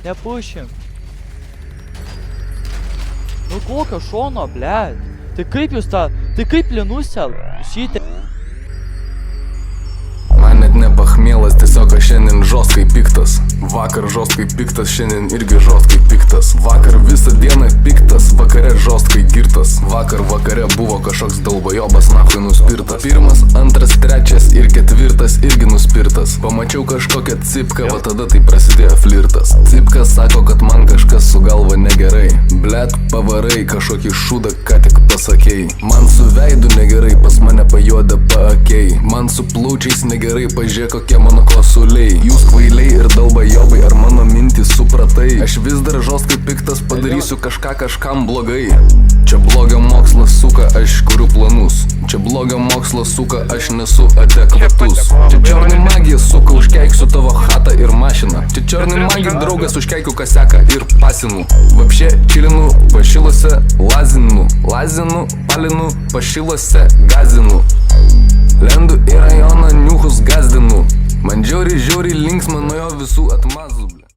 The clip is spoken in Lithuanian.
Nepušim. Nu kokio šono, blėt. Tai kaip jūs tą... Tai kaip linusel? Šitė... Man net nepachmėlas, tiesiog aš šiandien žostkai piktas. Vakar žostkai piktas, šiandien irgi žostkai piktas. Vakar visą dieną piktas, vakare žostkai girtas. Vakare buvo kažkoks dalbajobas nachui nuspirtas. Pirmas, antras, trečias ir ketvirtas irgi nuspirtas. Pamačiau kažkokią cipką, va tada tai prasidėjo flirtas. Cipka sako, kad man kažkas su galva negerai. Blet, pavarai, kažkokį šūdą ką tik pasakei. Man su veidu negerai, pas mane pajuoda paakiai. Man su plaučiais negerai, pažiūrėk kokie mano kosuliai. Jūs kvailiai ir dalbajobai, ar mano mintį supratai? Aš vis dar žostkai piktas, padarysiu kažkam blogai. Čia blogio mokslas suka, aš kuriu planus. Čia blogio mokslas suka, aš nesu adekvatus. Čia čiornai magija suka, užkeiksiu tavo chatą ir mašiną. Čia čiornai magija draugas, užkeikiu kaseką ir pasinu. Vapšė čilinu, pašilose lazinu. Lazinu, palinu, pašilose gazinu. Lendu į rajoną, niuchus gazdinu. Man žiauriai linksma nuo jo visų atmazų.